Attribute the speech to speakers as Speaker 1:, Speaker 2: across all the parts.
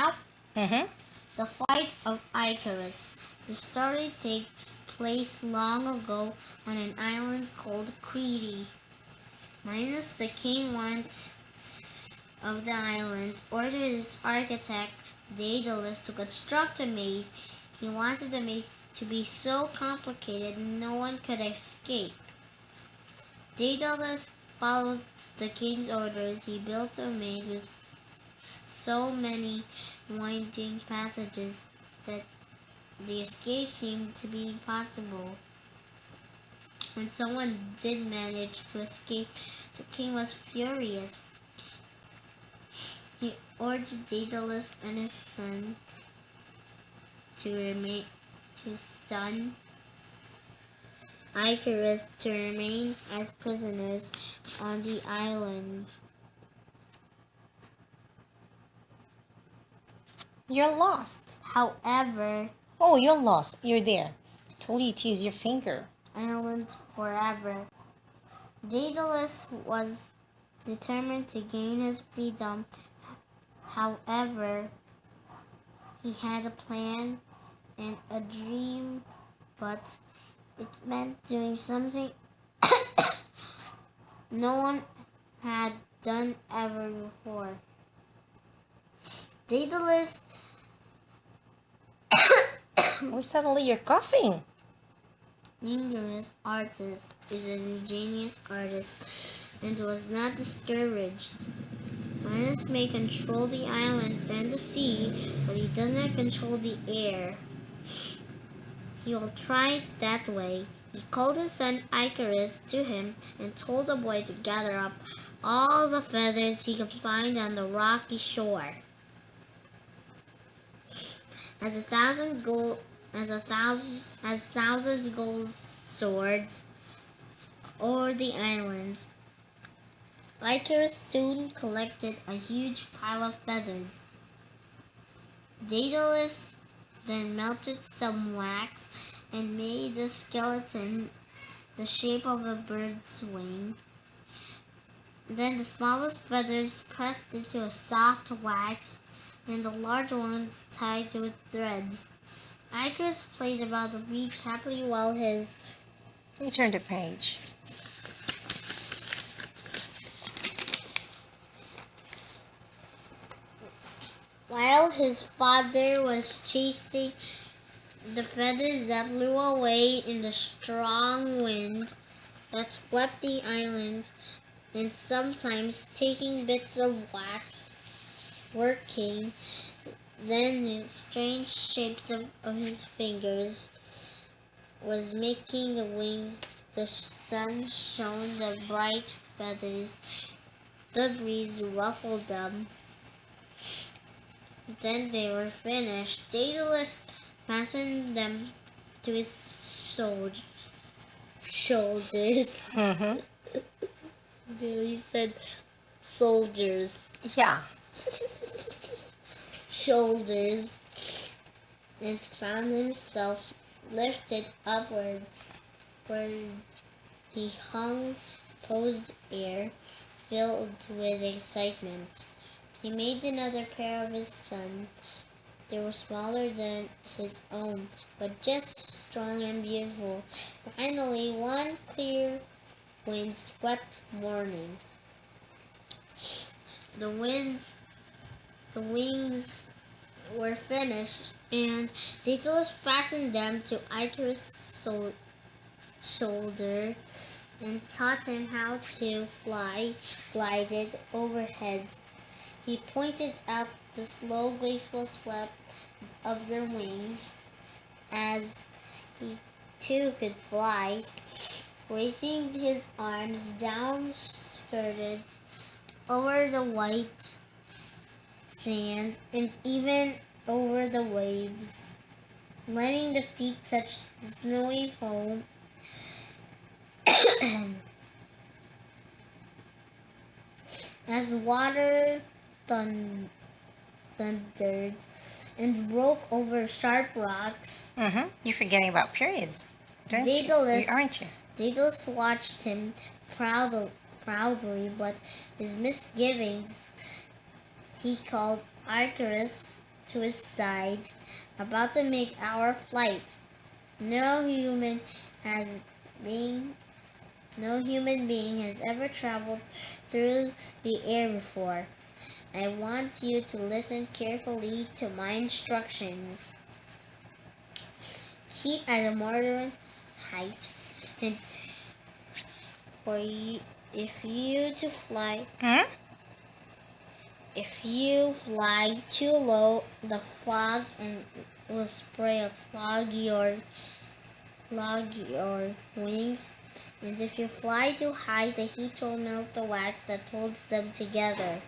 Speaker 1: now?
Speaker 2: Mm-hmm.
Speaker 1: The Flight of Icarus. The story takes place long ago on an island called Crete. Minos, the king of the island, ordered his architect Daedalus to construct a maze. He wanted the maze to be so complicated no one could escape. Daedalus followed the king's orders. He built a maze with so many winding passages that the escape seemed to be impossible. When someone did manage to escape, the king was furious. He ordered Daedalus and his son Icarus to remain as prisoners on the island.
Speaker 2: You're lost.
Speaker 1: However,
Speaker 2: Oh, you're lost. You're there. I told you to use your finger.
Speaker 1: island forever. Daedalus was determined to gain his freedom. However, he had a plan and a dream, but it meant doing something no one had done ever before. Daedalus
Speaker 2: Why suddenly you're coughing?
Speaker 1: Ingenious artist is an ingenious artist and was not discouraged. Minos may control the island and the sea, but he does not control the air. He will try it that way. He called his son Icarus to him and told the boy to gather up all the feathers he could find on the rocky shore. As thousands gold swords over the island, Icarus soon collected a huge pile of feathers. Daedalus then melted some wax and made the skeleton the shape of a bird's wing. Then the smallest feathers pressed into a soft wax and the large ones tied with threads. Icarus played about the beach happily while his
Speaker 2: You turn the page.
Speaker 1: father was chasing the feathers that blew away in the strong wind that swept the island, and sometimes taking bits of wax, working, then the strange shapes of his fingers was making the wings. The sun shone the bright feathers. The breeze ruffled them. Then they were finished. Daedalus fastened them to his shoulders.
Speaker 2: Mm-hmm.
Speaker 1: He said soldiers.
Speaker 2: Yeah.
Speaker 1: Shoulders, and found himself lifted upwards, where he hung, posed air, filled with excitement. He made another pair of his son. They were smaller than his own, but just strong and beautiful. Finally, one clear wind swept morning. The wings were finished, and Daedalus fastened them to Icarus' shoulder and taught him how to fly, glided overhead. He pointed out the slow, graceful sweep of their wings as he too could fly, raising his arms down skirted over the white sand and even over the waves, letting the feet touch the snowy foam. As water thundered and broke over sharp rocks,
Speaker 2: Mm-hmm. You're forgetting about periods, don't
Speaker 1: Daedalus,
Speaker 2: you? Aren't you?
Speaker 1: Daedalus watched him proudly, but his misgivings. He called Icarus to his side, about to make our flight. No human being has ever traveled through the air before. I want you to listen carefully to my instructions. Keep at a moderate height, and for you, if you fly too low, the fog will spray or clog your wings. And if you fly too high, the heat will melt the wax that holds them together.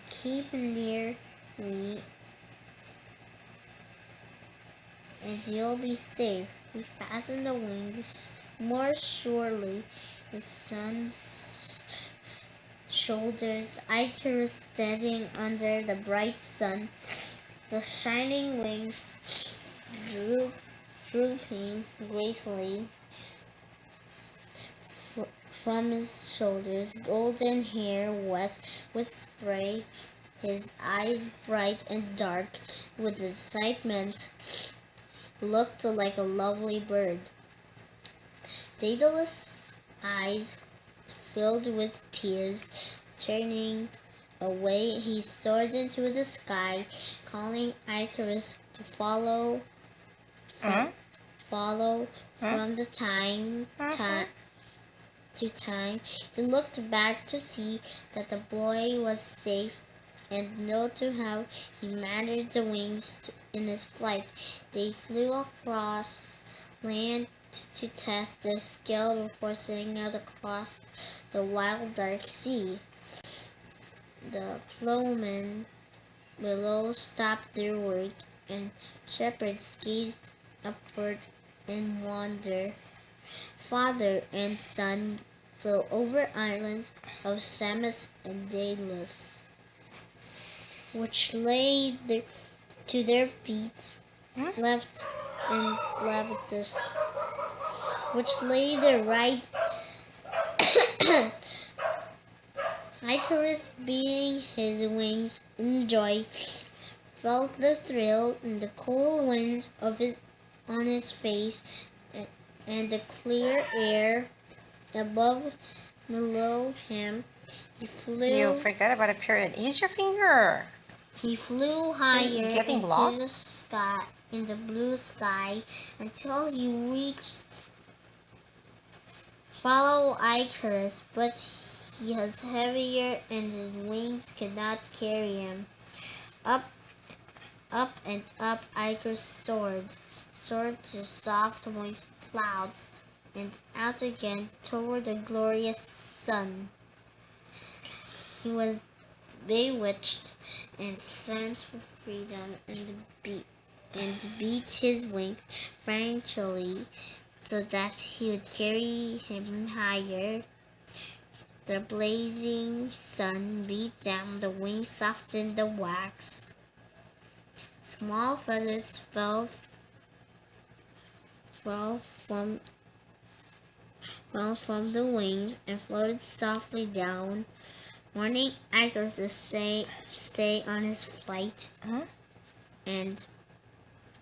Speaker 1: Keep near me, and you'll be safe. We fasten the wings more surely. The sun's shoulders, Icarus standing under the bright sun, the shining wings drooping gracefully from his shoulders, golden hair wet with spray, his eyes bright and dark with excitement, looked like a lovely bird. Daedalus' eyes filled with tears, turning away, he soared into the sky, calling Icarus to follow from the time to time. He looked back to see that the boy was safe and noted how he managed the wings in his flight. They flew across land to test their skill before setting out across the wild dark sea. The ploughman below stopped their work, and shepherds gazed upward in wonder. Father and son flew over islands of Samos and Daedalus, which lay to their feet, left and Levitus, which lay their right. Icarus, beating his wings in joy, felt the thrill in the cool wind on his face and the clear air below him.
Speaker 2: You forgot about a period. Use your finger.
Speaker 1: He flew higher
Speaker 2: Getting
Speaker 1: into
Speaker 2: lost?
Speaker 1: the sky, in the blue sky, until he reached follow Icarus, but he was heavier and his wings could not carry him. Up and up Icarus soared to soft moist clouds, and out again toward the glorious sun. He was bewitched and sent for freedom and beat his wings frantically so that he would carry him higher. The blazing sun beat down the wings, softened the wax. Small feathers fell from the wings and floated softly down, warning Icarus to stay on his flight and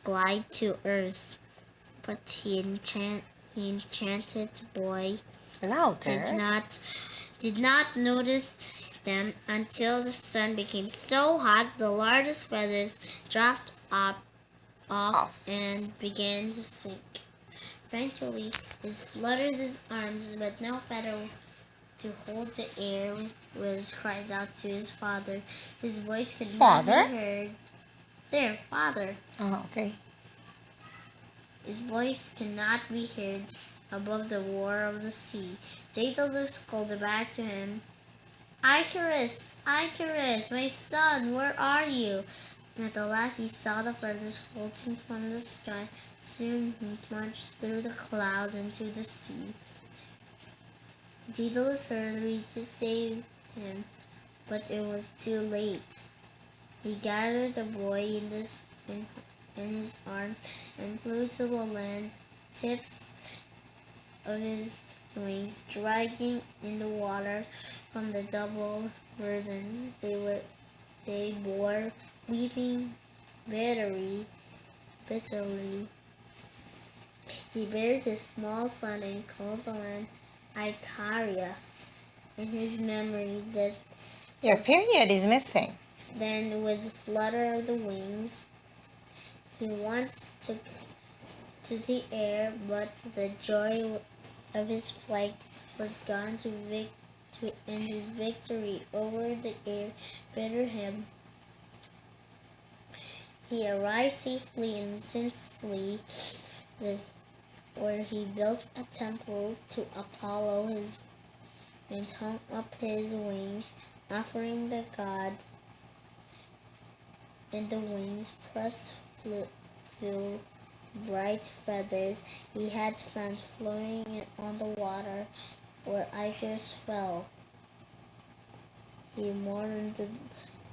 Speaker 1: glide to earth. But he enchanted boy did not notice them until the sun became so hot the largest feathers dropped off and began to sink. Eventually, he fluttered his arms, but no feather to hold the air was cried out to his father. His voice could not be heard. There, father.
Speaker 2: Oh, okay.
Speaker 1: His voice cannot be heard above the roar of the sea. Daedalus called back to him, Icarus, Icarus, my son, where are you? And at the last he saw the feathers floating from the sky. Soon he plunged through the clouds into the sea. Daedalus hurried to save him, but it was too late. He gathered the boy in his arms and flew to the land, tips of his wings dragging in the water from the double burden they they bore, weeping bitterly. He buried his small son and called the land Icaria in his memory. That
Speaker 2: Your period is missing.
Speaker 1: then, with the flutter of the wings, he once took to the air, but the joy of his flight was gone and his victory over the air bitter him. He arrived safely in Sicily, where he built a temple to Apollo and hung up his wings, offering the god in the wings pressed flew bright feathers he had found floating on the water where Icarus fell. He mourned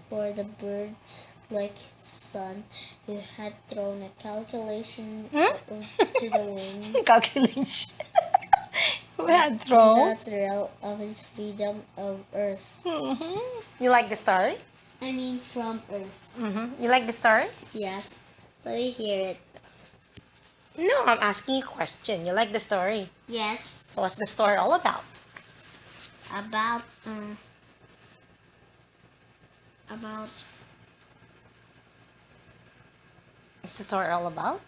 Speaker 1: for the bird-like son who had thrown a calculation to the winds.
Speaker 2: Calculation. Who had
Speaker 1: In
Speaker 2: thrown?
Speaker 1: the thrill of his freedom of Earth.
Speaker 2: You like the story?
Speaker 1: I mean, from Earth.
Speaker 2: You like the story?
Speaker 1: Yes. Let me hear it.
Speaker 2: No, I'm asking you a question. You like the story?
Speaker 1: Yes.
Speaker 2: So what's the story all about?
Speaker 1: About
Speaker 2: What's the story all about?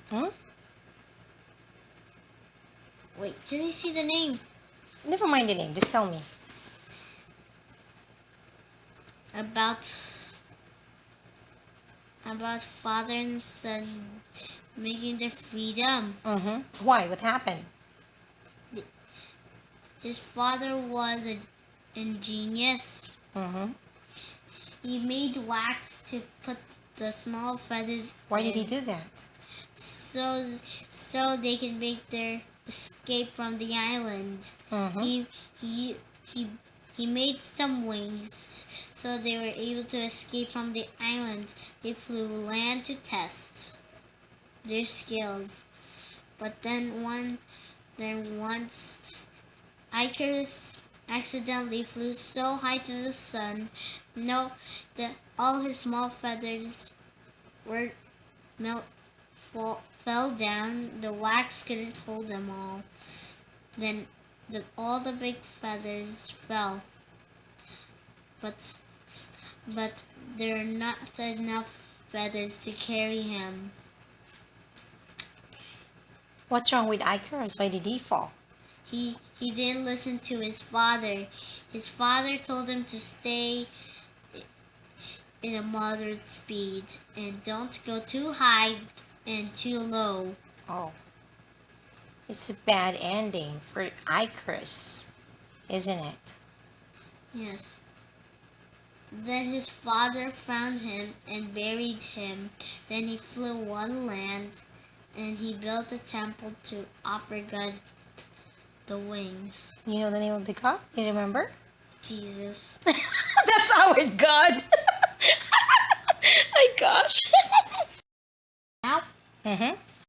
Speaker 2: Hmm?
Speaker 1: Wait, did you see the name?
Speaker 2: Never mind the name. Just tell me.
Speaker 1: About father and son making their freedom.
Speaker 2: Why? What happened?
Speaker 1: His father was an ingenious. He made wax to put the small feathers
Speaker 2: Why
Speaker 1: in,
Speaker 2: did he do that?
Speaker 1: so they can make their escape from the island. He made some wings so they were able to escape from the island. They flew land to test their skills. But then once Icarus accidentally flew so high to the sun, that all his small feathers fell down. The wax couldn't hold them all. Then all the big feathers fell. But there are not enough feathers to carry him.
Speaker 2: What's wrong with Icarus? Why did he fall?
Speaker 1: He didn't listen to his father. His father told him to stay in a moderate speed and don't go too high and too low.
Speaker 2: Oh. It's a bad ending for Icarus, isn't it?
Speaker 1: Yes. Then his father found him and buried him. Then he flew on land and he built a temple to offer God the wings.
Speaker 2: You know the name of the god? You remember?
Speaker 1: Jesus.
Speaker 2: That's our god. My gosh.
Speaker 1: Now,